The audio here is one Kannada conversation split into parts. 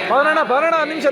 ಪವನಣ್ಣ ಪವನಣ್ಣ ಒಂದು ನಿಮಿಷ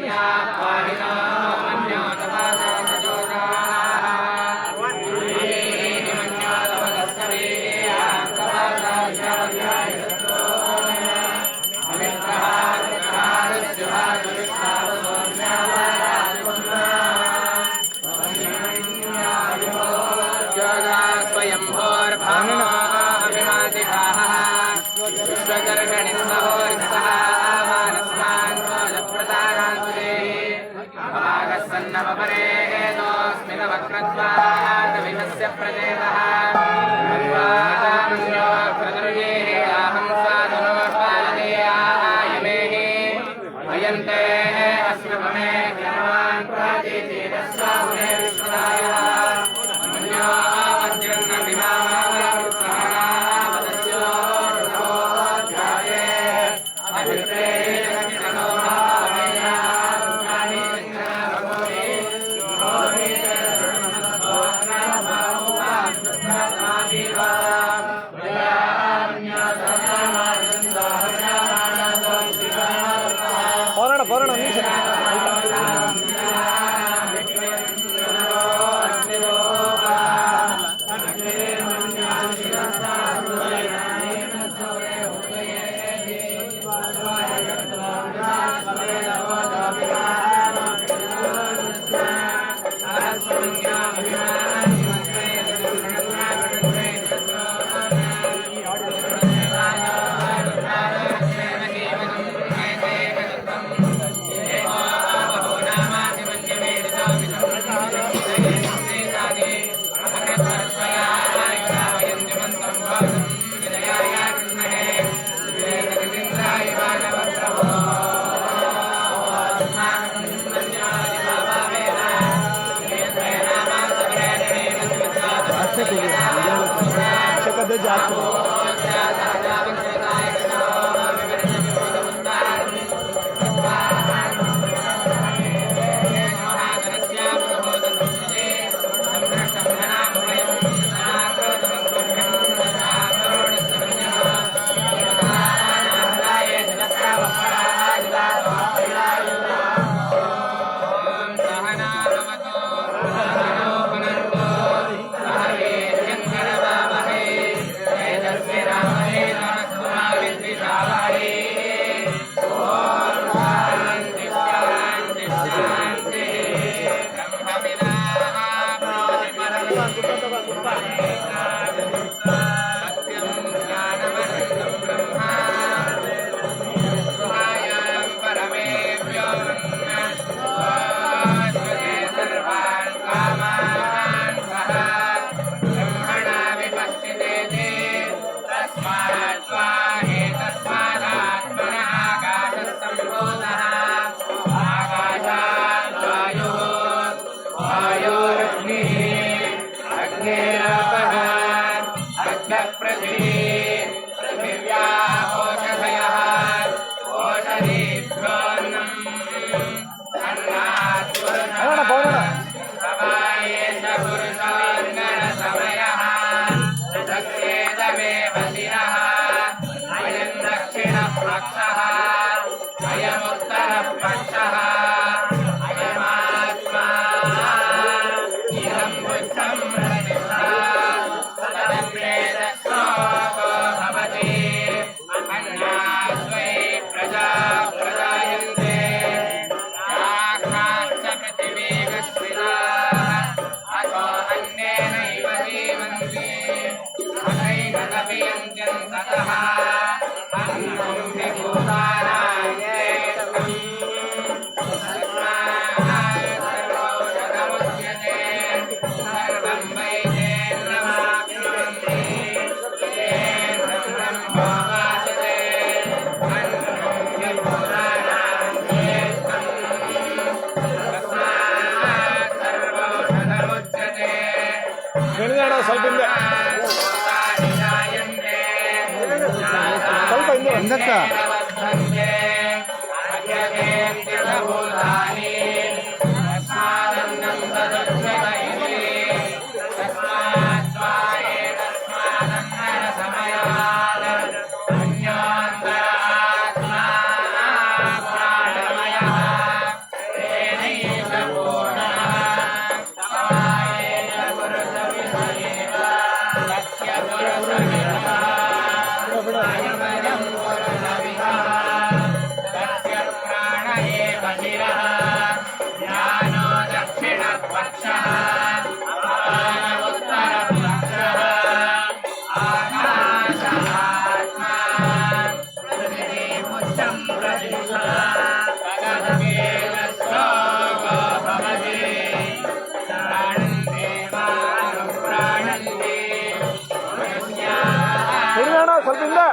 ಪವನಣ್ಣ ಒಂದು ನಿಮಿಷ ಸ್ವಲ್ಪ ಹಿಂದಕ್ಕ ಸ್ವಲ್ಪ ಹಿಂದೆ.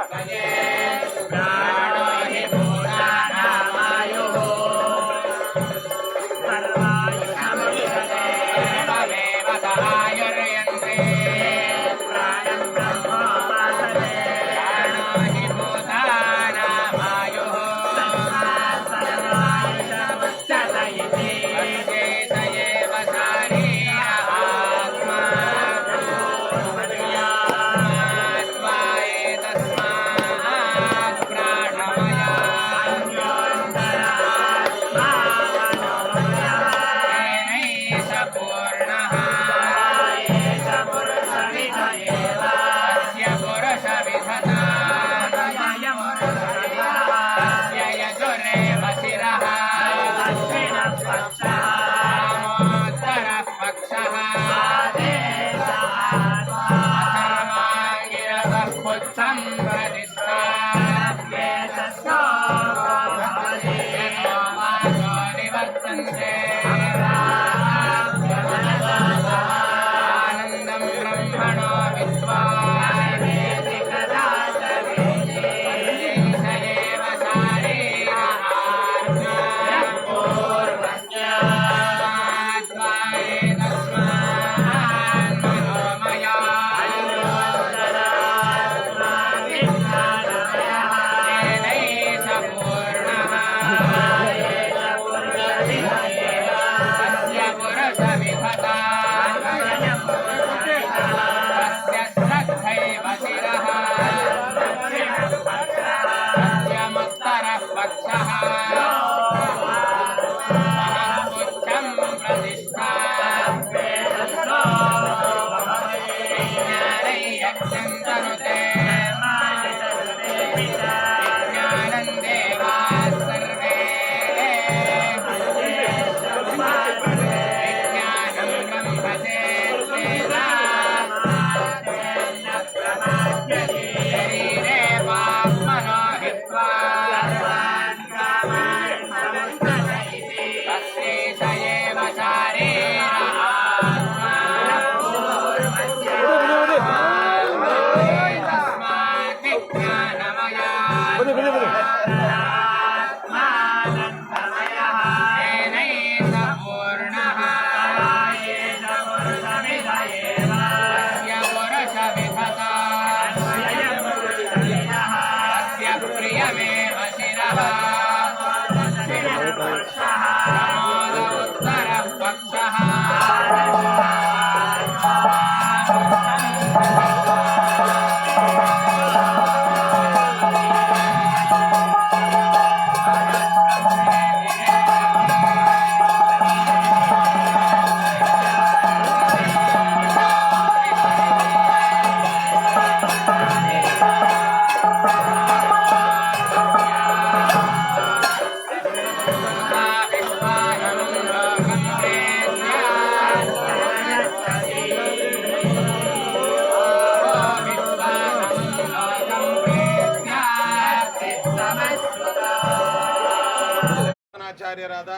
ಆಚಾರ್ಯರಾದ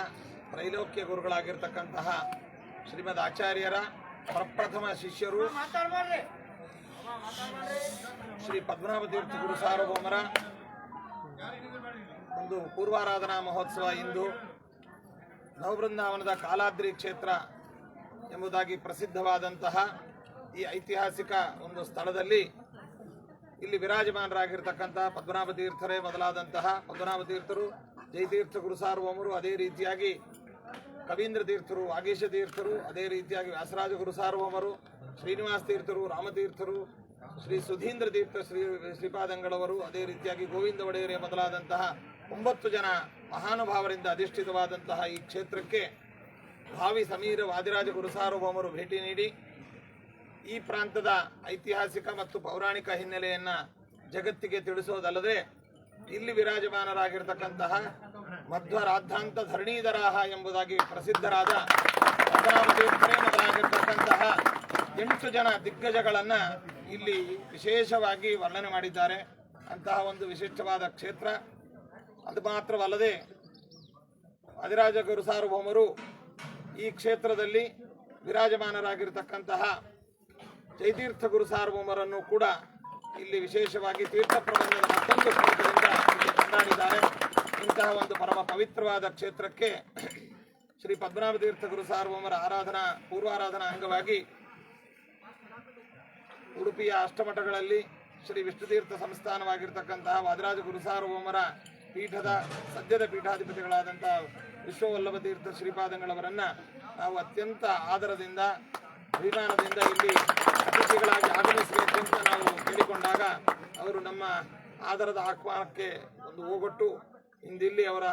ತ್ರೈಲೋಕ್ಯ ಗುರುಗಳಾಗಿರ್ತಕ್ಕಂತಹ ಶ್ರೀಮದ್ ಆಚಾರ್ಯರ ಪ್ರಪ್ರಥಮ ಶಿಷ್ಯರು ಶ್ರೀ ಪದ್ಮನಾಭ ತೀರ್ಥ ಗುರು ಸಾರ್ವಭೌಮರ ಒಂದು ಪೂರ್ವಾರಾಧನಾ ಮಹೋತ್ಸವ ಇಂದು ನವಬೃಂದಾವನದ ಕಾಲಾದ್ರಿ ಕ್ಷೇತ್ರ ಎಂಬುದಾಗಿ ಪ್ರಸಿದ್ಧವಾದಂತಹ ಈ ಐತಿಹಾಸಿಕ ಒಂದು ಸ್ಥಳದಲ್ಲಿ ಇಲ್ಲಿ ವಿರಾಜಮಾನರಾಗಿರ್ತಕ್ಕಂತಹ ಪದ್ಮನಾಭ ತೀರ್ಥರೇ ಮೊದಲಾದಂತಹ ಪದ್ಮನಾಭ ತೀರ್ಥರು, ಜಯತೀರ್ಥ ಗುರು ಸಾರ್ವಭೌಮರು, ಅದೇ ರೀತಿಯಾಗಿ ಕವೀಂದ್ರ ತೀರ್ಥರು, ವಾಗೀಶ ತೀರ್ಥರು, ಅದೇ ರೀತಿಯಾಗಿ ವ್ಯಾಸರಾಜ ಗುರು ಸಾರ್ವಭೌಮರು, ಶ್ರೀನಿವಾಸ ತೀರ್ಥರು, ರಾಮತೀರ್ಥರು, ಶ್ರೀ ಸುಧೀಂದ್ರ ತೀರ್ಥ ಶ್ರೀಪಾದಂಗಳವರು, ಅದೇ ರೀತಿಯಾಗಿ ಗೋವಿಂದ ಒಡೆಯರೇ ಮೊದಲಾದಂತಹ 9 ಜನ ಮಹಾನುಭಾವರಿಂದ ಅಧಿಷ್ಠಿತವಾದಂತಹ ಈ ಕ್ಷೇತ್ರಕ್ಕೆ ಭಾವಿ ಸಮೀರ ವಾದಿರಾಜ ಗುರು ಸಾರ್ವಭೌಮರು ಭೇಟಿ ನೀಡಿ ಈ ಪ್ರಾಂತದ ಐತಿಹಾಸಿಕ ಮತ್ತು ಪೌರಾಣಿಕ ಹಿನ್ನೆಲೆಯನ್ನು ಜಗತ್ತಿಗೆ ತಿಳಿಸೋದಲ್ಲದೆ ಇಲ್ಲಿ ವಿರಾಜಮಾನರಾಗಿರ್ತಕ್ಕಂತಹ ಮಧ್ವ ರಾದ್ಧಾಂತ ಧರಣೀಧರಾಹ ಎಂಬುದಾಗಿ ಪ್ರಸಿದ್ಧರಾದ ಪದ್ಮನಾಭ ತೀರ್ಥರೇ ಮೊದಲಾಗಿರ್ತಕ್ಕಂತಹ 8 ಜನ ದಿಗ್ಗಜಗಳನ್ನು ಇಲ್ಲಿ ವಿಶೇಷವಾಗಿ ವರ್ಣನೆ ಮಾಡಿದ್ದಾರೆ. ಅಂತಹ ಒಂದು ವಿಶಿಷ್ಟವಾದ ಕ್ಷೇತ್ರ. ಅದು ಮಾತ್ರವಲ್ಲದೆ ವಾದಿರಾಜ ಗುರು ಸಾರ್ವಭೌಮರು ಈ ಕ್ಷೇತ್ರದಲ್ಲಿ ವಿರಾಜಮಾನರಾಗಿರ್ತಕ್ಕಂತಹ ಜಯತೀರ್ಥ ಗುರು ಸಾರ್ವಭೌಮರನ್ನು ಕೂಡ ಇಲ್ಲಿ ವಿಶೇಷವಾಗಿ ತೀರ್ಥ ಪ್ರಬಂಧದ ಮತ್ತೊಂದು ಶ್ಲೋಕದಿಂದ ಇಲ್ಲಿ ಕೊಂಡಾಡಿದ್ದಾರೆ. ಇಂತಹ ಒಂದು ಪರಮ ಪವಿತ್ರವಾದ ಕ್ಷೇತ್ರಕ್ಕೆ ಶ್ರೀ ಪದ್ಮನಾಭ ತೀರ್ಥ ಗುರು ಸಾರ್ವಭೌಮರ ಆರಾಧನಾ ಪೂರ್ವಾರಾಧನಾ ಅಂಗವಾಗಿ ಉಡುಪಿಯ ಅಷ್ಟಮಠಗಳಲ್ಲಿ ಶ್ರೀ ವಿಷ್ಣುತೀರ್ಥ ಸಂಸ್ಥಾನವಾಗಿರ್ತಕ್ಕಂತಹ ವಾದಿರಾಜ ಗುರು ಸಾರ್ವಭೌಮರ ಪೀಠದ ಸದ್ಯದ ಪೀಠಾಧಿಪತಿಗಳಾದಂತಹ ವಿಶ್ವವಲ್ಲಭ ತೀರ್ಥ ಶ್ರೀಪಾದಂಗಳವರನ್ನ ನಾವು ಅತ್ಯಂತ ಆದರದಿಂದ ಅಭಿಮಾನದಿಂದ ಇಲ್ಲಿ ಅತಿಥಿಗಳಾಗಿ ಆಗಮಿಸಬೇಕೆಂತ ನಾವು ಕೇಳಿಕೊಂಡಾಗ ಅವರು ನಮ್ಮ ಆದರದ ಆಹ್ವಾನಕ್ಕೆ ಒಂದು ಹೋಗೊಟ್ಟು ಇಂದಿಲ್ಲಿ ಅವರ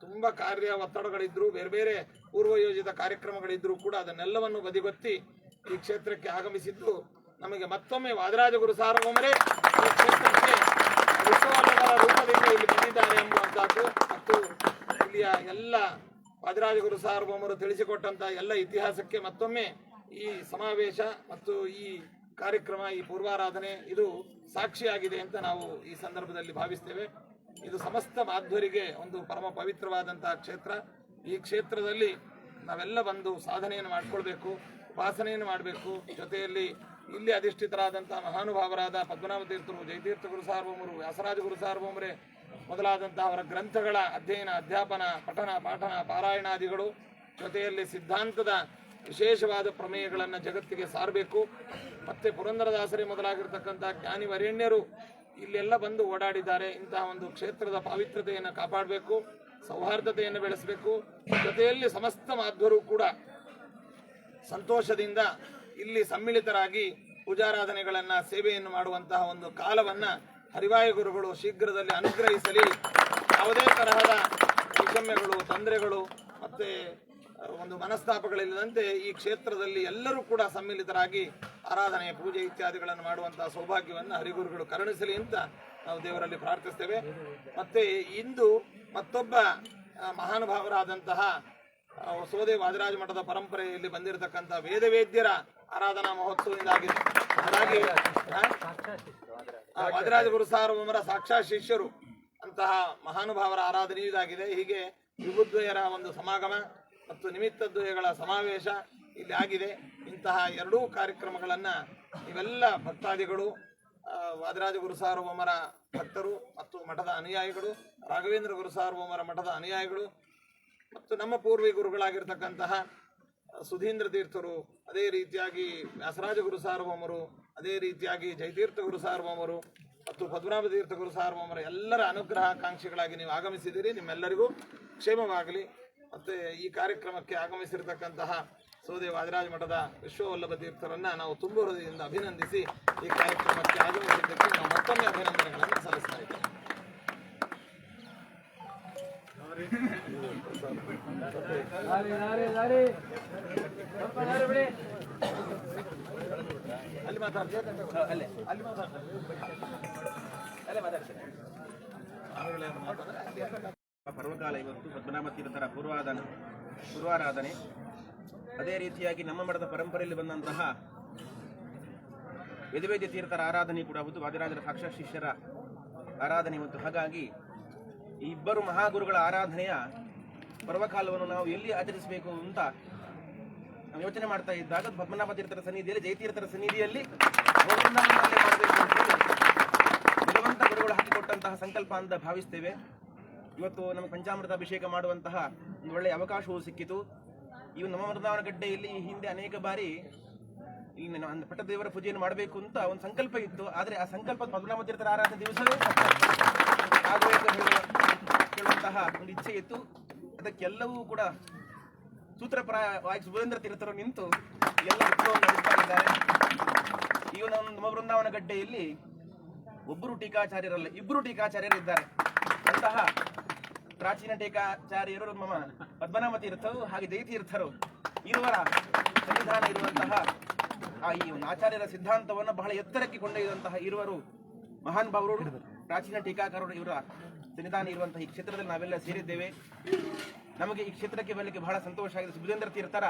ತುಂಬ ಕಾರ್ಯ ಒತ್ತಡಗಳಿದ್ರು, ಬೇರೆ ಬೇರೆ ಪೂರ್ವಯೋಜಿತ ಕಾರ್ಯಕ್ರಮಗಳಿದ್ರೂ ಕೂಡ ಅದನ್ನೆಲ್ಲವನ್ನು ಬದಿಗೊತ್ತಿ ಈ ಕ್ಷೇತ್ರಕ್ಕೆ ಆಗಮಿಸಿದ್ದು ನಮಗೆ ಮತ್ತೊಮ್ಮೆ ವಾದಿರಾಜ ಗುರು ಸಾರ್ವಭೌಮರೇ ಈ ಕ್ಷೇತ್ರಕ್ಕೆ ವಿಶ್ವವಲ್ಲಭರ ರೂಪದಿಂದ ಇಲ್ಲಿ ಬಂದಿದ್ದಾರೆ ಎಂಬುವಂತಹದ್ದು ಮತ್ತು ಇಲ್ಲಿಯ ಎಲ್ಲ ವಾದಿರಾಜ ಗುರು ಸಾರ್ವಭೌಮರು ತಿಳಿಸಿಕೊಟ್ಟಂತಹ ಎಲ್ಲ ಇತಿಹಾಸಕ್ಕೆ ಮತ್ತೊಮ್ಮೆ ಈ ಸಮಾವೇಶ ಮತ್ತು ಈ ಕಾರ್ಯಕ್ರಮ, ಈ ಪೂರ್ವಾರಾಧನೆ ಇದು ಸಾಕ್ಷಿಯಾಗಿದೆ ಅಂತ ನಾವು ಈ ಸಂದರ್ಭದಲ್ಲಿ ಭಾವಿಸ್ತೇವೆ. ಇದು ಸಮಸ್ತ ಮಾಧ್ವರಿಗೆ ಒಂದು ಪರಮ ಪವಿತ್ರವಾದಂತಹ ಕ್ಷೇತ್ರ. ಈ ಕ್ಷೇತ್ರದಲ್ಲಿ ನಾವೆಲ್ಲ ಬಂದು ಸಾಧನೆಯನ್ನು ಮಾಡಿಕೊಳ್ಬೇಕು, ಉಪಾಸನೆಯನ್ನು ಮಾಡಬೇಕು. ಜೊತೆಯಲ್ಲಿ ಇಲ್ಲಿ ಅಧಿಷ್ಠಿತರಾದಂತಹ ಮಹಾನುಭಾವರಾದ ಪದ್ಮನಾಭ ತೀರ್ಥರು, ಜಯತೀರ್ಥ ಗುರು ಸಾರ್ವಭೌಮರು, ವ್ಯಾಸರಾಜ ಗುರು ಸಾರ್ವಭೌಮರೇ ಮೊದಲಾದಂತಹ ಅವರ ಗ್ರಂಥಗಳ ಅಧ್ಯಯನ, ಅಧ್ಯಾಪನ, ಪಠನ, ಪಾಠನ, ಪಾರಾಯಣಾದಿಗಳು, ಜೊತೆಯಲ್ಲಿ ಸಿದ್ಧಾಂತದ ವಿಶೇಷವಾದ ಪ್ರಮೇಯಗಳನ್ನು ಜಗತ್ತಿಗೆ ಸಾರಬೇಕು. ಮತ್ತೆ ಪುರಂದರದಾಸರೇ ಮೊದಲಾಗಿರ್ತಕ್ಕಂಥ ಜ್ಞಾನಿ ವರೇಣ್ಯರು ಇಲ್ಲೆಲ್ಲ ಬಂದು ಓಡಾಡಿದ್ದಾರೆ. ಇಂತಹ ಒಂದು ಕ್ಷೇತ್ರದ ಪಾವಿತ್ರತೆಯನ್ನು ಕಾಪಾಡಬೇಕು, ಸೌಹಾರ್ದತೆಯನ್ನು ಬೆಳೆಸಬೇಕು. ಜೊತೆಯಲ್ಲಿ ಸಮಸ್ತ ಮಾಧ್ವರು ಕೂಡ ಸಂತೋಷದಿಂದ ಇಲ್ಲಿ ಸಮ್ಮಿಳಿತರಾಗಿ ಪೂಜಾರಾಧನೆಗಳನ್ನು, ಸೇವೆಯನ್ನು ಮಾಡುವಂತಹ ಒಂದು ಕಾಲವನ್ನು ಹರಿವಾಯ ಗುರುಗಳು ಶೀಘ್ರದಲ್ಲಿ ಅನುಗ್ರಹಿಸಲಿ. ಯಾವುದೇ ತರಹದ ವೈಷಮ್ಯಗಳು, ತೊಂದರೆಗಳು ಮತ್ತೆ ಒಂದು ಮನಸ್ತಾಪಗಳಿಲ್ಲದಂತೆ ಈ ಕ್ಷೇತ್ರದಲ್ಲಿ ಎಲ್ಲರೂ ಕೂಡ ಸಮ್ಮಿಲಿತರಾಗಿ ಆರಾಧನೆ, ಪೂಜೆ ಇತ್ಯಾದಿಗಳನ್ನು ಮಾಡುವಂತಹ ಸೌಭಾಗ್ಯವನ್ನು ಹರಿಗುರುಗಳು ಕರುಣಿಸಲಿ ಅಂತ ನಾವು ದೇವರಲ್ಲಿ ಪ್ರಾರ್ಥಿಸ್ತೇವೆ. ಮತ್ತೆ ಇಂದು ಮತ್ತೊಬ್ಬ ಮಹಾನುಭಾವರಾದಂತಹ ಸೋದೆ ವಾದಿರಾಜ ಮಠದ ಪರಂಪರೆಯಲ್ಲಿ ಬಂದಿರತಕ್ಕಂಥ ವೇದವೇದ್ಯರ ಆರಾಧನಾ ಮಹೋತ್ಸವದಿಂದಾಗಿದೆ. ಹಾಗಾಗಿ ವಾದಿರಾಜ ಗುರು ಸಾರ್ವಭೌಮರ ಸಾಕ್ಷಾತ್ ಶಿಷ್ಯರು ಅಂತಹ ಮಹಾನುಭಾವರ ಆರಾಧನೆ ಇದಾಗಿದೆ. ಹೀಗೆ ವಿಭುದ್ವಯರ ಒಂದು ಸಮಾಗಮ ಮತ್ತು ನಿಮಿತ್ತದ್ವಯಗಳ ಸಮಾವೇಶ ಇಲ್ಲಿ ಆಗಿದೆ. ಇಂತಹ ಎರಡೂ ಕಾರ್ಯಕ್ರಮಗಳನ್ನು ಇವೆಲ್ಲ ಭಕ್ತಾದಿಗಳು, ವಾದಿರಾಜ ಗುರು ಸಾರ್ವಭೌಮರ ಭಕ್ತರು ಮತ್ತು ಮಠದ ಅನುಯಾಯಿಗಳು, ರಾಘವೇಂದ್ರ ಗುರು ಸಾರ್ವಭೌಮರ ಮಠದ ಅನುಯಾಯಿಗಳು ಮತ್ತು ನಮ್ಮ ಪೂರ್ವಿ ಗುರುಗಳಾಗಿರ್ತಕ್ಕಂತಹ ಸುಧೀಂದ್ರ ತೀರ್ಥರು, ಅದೇ ರೀತಿಯಾಗಿ ವ್ಯಾಸರಾಜ ಗುರು ಸಾರ್ವಭೌಮರು, ಅದೇ ರೀತಿಯಾಗಿ ಜಯತೀರ್ಥ ಗುರು ಸಾರ್ವಭೌಮರು ಮತ್ತು ಪದ್ಮನಾಭ ತೀರ್ಥ ಗುರು ಸಾರ್ವಭೌಮರ ಎಲ್ಲರ ಅನುಗ್ರಹಾಕಾಂಕ್ಷಿಗಳಾಗಿ ನೀವು ಆಗಮಿಸಿದ್ದೀರಿ. ನಿಮ್ಮೆಲ್ಲರಿಗೂ ಕ್ಷೇಮವಾಗಲಿ. ಮತ್ತು ಈ ಕಾರ್ಯಕ್ರಮಕ್ಕೆ ಆಗಮಿಸಿರ್ತಕ್ಕಂತಹ ಸೋದೆ ವಾದಿರಾಜ ಮಠದ ವಿಶ್ವವಲ್ಲಭ ತೀರ್ಥರನ್ನ ನಾವು ತುಂಬ ಹೃದಯದಿಂದ ಅಭಿನಂದಿಸಿ ಈ ಕಾರ್ಯಕ್ರಮಕ್ಕೆ ಆಗಮಿಸಿದ್ದಕ್ಕೆ ನಾವು ಮತ್ತೊಮ್ಮೆ ಅಭಿನಂದನೆಗಳನ್ನು ಸಲ್ಲಿಸ್ತಾ ಇದ್ದೇವೆ. ಅಲ್ಲಿ ಮಾತಾಡ್ತಾರೆ, ಅಲ್ಲಿ ಪರ್ವಕಾಲ ಇವತ್ತು ಪದ್ಮನಾಭ ತೀರ್ಥರ ಪೂರ್ವಾರಾಧನೆ. ಅದೇ ರೀತಿಯಾಗಿ ನಮ್ಮ ಮಠದ ಪರಂಪರೆಯಲ್ಲಿ ಬಂದಂತಹ ವೇದವೇದ್ಯ ತೀರ್ಥರ ಆರಾಧನೆ ಕೂಡ ಹೌದು, ವಾದಿರಾಜರ ಸಾಕ್ಷಾತ್ ಶಿಷ್ಯರ ಆರಾಧನೆ ಇವತ್ತು. ಹಾಗಾಗಿ ಈ ಇಬ್ಬರು ಮಹಾಗುರುಗಳ ಆರಾಧನೆಯ ಪರ್ವಕಾಲವನ್ನು ನಾವು ಎಲ್ಲಿ ಆಚರಿಸಬೇಕು ಅಂತ ನಾವು ಯೋಚನೆ ಮಾಡ್ತಾ ಇದ್ದಾಗ ಪದ್ಮನಾಭ ತೀರ್ಥರ ಸನ್ನಿಧಿಯಲ್ಲಿ, ಜಯತೀರ್ಥರ ಸನ್ನಿಧಿಯಲ್ಲಿ ಮಾಡಬೇಕು ಅಂತೇಳಿ ಭಗವಂತ ಗುರುಗಳು ಹಾಕಿಕೊಟ್ಟಂತಹ ಸಂಕಲ್ಪ ಅಂತ ಭಾವಿಸ್ತೇವೆ. ಇವತ್ತು ನಮಗೆ ಪಂಚಾಮೃತ ಅಭಿಷೇಕ ಮಾಡುವಂತಹ ಒಂದು ಒಳ್ಳೆಯ ಅವಕಾಶವೂ ಸಿಕ್ಕಿತು. ಇವು ನಮ್ಮ ವೃಂದಾವನಗಡ್ಡೆಯಲ್ಲಿ ಈ ಹಿಂದೆ ಅನೇಕ ಬಾರಿ ಇಲ್ಲಿ ಪಟ್ಟದೇವರ ಪೂಜೆಯನ್ನು ಮಾಡಬೇಕು ಅಂತ ಒಂದು ಸಂಕಲ್ಪ ಇತ್ತು. ಆದರೆ ಆ ಸಂಕಲ್ಪ ಪದ್ಮನಾಭ ತೀರ್ಥರ ಆರಾಧನೆ ದಿವಸವೇ ಆಗಬೇಕು ಹೇಳುವಂತಹ ಒಂದು ಇಚ್ಛೆ ಇತ್ತು. ಅದಕ್ಕೆಲ್ಲವೂ ಕೂಡ ಸೂತ್ರಪ್ರಾಯವಾಗಿ ಸುಭೇಂದ್ರ ತೀರ್ಥರು ನಿಂತು ಎಲ್ಲ ಉತ್ಸವವನ್ನು ನಡೆಸ್ತಾ ಇದ್ದಾರೆ. ಈಗ ನಮ್ಮ ವೃಂದಾವನಗಡ್ಡೆಯಲ್ಲಿ ಒಬ್ಬರು ಟೀಕಾಚಾರ್ಯರಲ್ಲ, ಇಬ್ಬರು ಟೀಕಾಚಾರ್ಯರಿದ್ದಾರೆ. ಅಂತಹ ಪ್ರಾಚೀನ ಟೀಕಾಚಾರ್ಯರು ನಮ್ಮ ಪದ್ಮನಾಭ ತೀರ್ಥರು ಹಾಗೆ ಜಯತೀರ್ಥರು ಇರುವರ ಸನ್ನಿಧಾನ ಇರುವಂತಹ ಈ ಒಂದು ಆಚಾರ್ಯರ ಸಿದ್ಧಾಂತವನ್ನು ಬಹಳ ಎತ್ತರಕ್ಕೆ ಕೊಂಡೊಯ್ಯುವಂತಹ ಇರುವರು ಮಹಾನ್ ಭಾವರು, ಪ್ರಾಚೀನ ಟೀಕಾಕಾರರು ಇವರ ಸನ್ನಿಧಾನ ಇರುವಂತಹ ಈ ಕ್ಷೇತ್ರದಲ್ಲಿ ನಾವೆಲ್ಲ ಸೇರಿದ್ದೇವೆ. ನಮಗೆ ಈ ಕ್ಷೇತ್ರಕ್ಕೆ ಬರಲಿಕ್ಕೆ ಬಹಳ ಸಂತೋಷ ಆಗಿದೆ. ಸುಭೇಂದ್ರ ತೀರ್ಥರ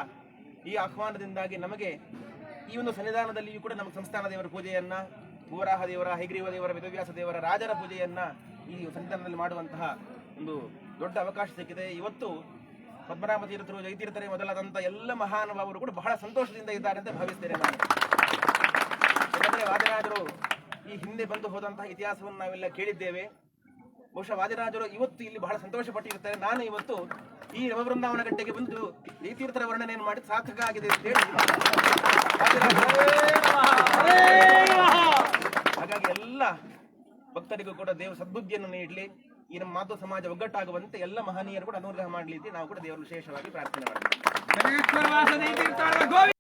ಈ ಆಹ್ವಾನದಿಂದಾಗಿ ನಮಗೆ ಈ ಒಂದು ಸನ್ನಿಧಾನದಲ್ಲಿಯೂ ಕೂಡ ನಮ್ಮ ಸಂಸ್ಥಾನ ದೇವರ ಪೂಜೆಯನ್ನ, ಭೂವರಾಹ ದೇವರ, ಹೈಗ್ರೀವ ದೇವರ, ವೇದವ್ಯಾಸ ದೇವರ, ರಾಜರ ಪೂಜೆಯನ್ನ ಈ ಸನ್ನಿಧಾನದಲ್ಲಿ ಮಾಡುವಂತಹ ಒಂದು ದೊಡ್ಡ ಅವಕಾಶ ಸಿಕ್ಕಿದೆ. ಇವತ್ತು ಪದ್ಮನಾಭ ತೀರ್ಥರು, ಜಯತೀರ್ಥರೇ ಮೊದಲಾದಂಥ ಎಲ್ಲ ಮಹಾನುಭಾವರು ಕೂಡ ಬಹಳ ಸಂತೋಷದಿಂದ ಇದ್ದಾರೆ ಅಂತ ಭಾವಿಸ್ತೇನೆ ನಾನು. ಯಾಕಂದರೆ ವಾದಿರಾಜರು ಈ ಹಿಂದೆ ಬಂದು ಹೋದಂತಹ ಇತಿಹಾಸವನ್ನು ನಾವೆಲ್ಲ ಕೇಳಿದ್ದೇವೆ. ಬಹುಶಃ ವಾದಿರಾಜರು ಇವತ್ತು ಇಲ್ಲಿ ಬಹಳ ಸಂತೋಷ ಪಟ್ಟಿರ್ತಾರೆ. ನಾನು ಇವತ್ತು ಈ ನವವೃಂದಾವನ ಗಡ್ಡೆಗೆ ಬಂದು ಈ ತೀರ್ಥರ ವರ್ಣನೆಯನ್ನು ಮಾಡಿ ಸಾರ್ಥಕ ಆಗಿದೆ ಅಂತ ಹೇಳಿ ಹಾಗಾಗಿ ಎಲ್ಲ ಭಕ್ತರಿಗೂ ಕೂಡ ದೇವ ಸದ್ಬುದ್ಧಿಯನ್ನು ನೀಡಲಿ. ಈ ನಮ್ಮ ಮಾತು ಸಮಾಜ ಒಗ್ಗಟ್ಟಾಗುವಂತೆ ಎಲ್ಲ ಮಹನೀಯರು ಕೂಡ ಅನುಗ್ರಹ ಮಾಡಲಿ. ನಾವು ಕೂಡ ದೇವರು ವಿಶೇಷವಾಗಿ ಪ್ರಾರ್ಥನೆ ಮಾಡ್ತೀವಿ.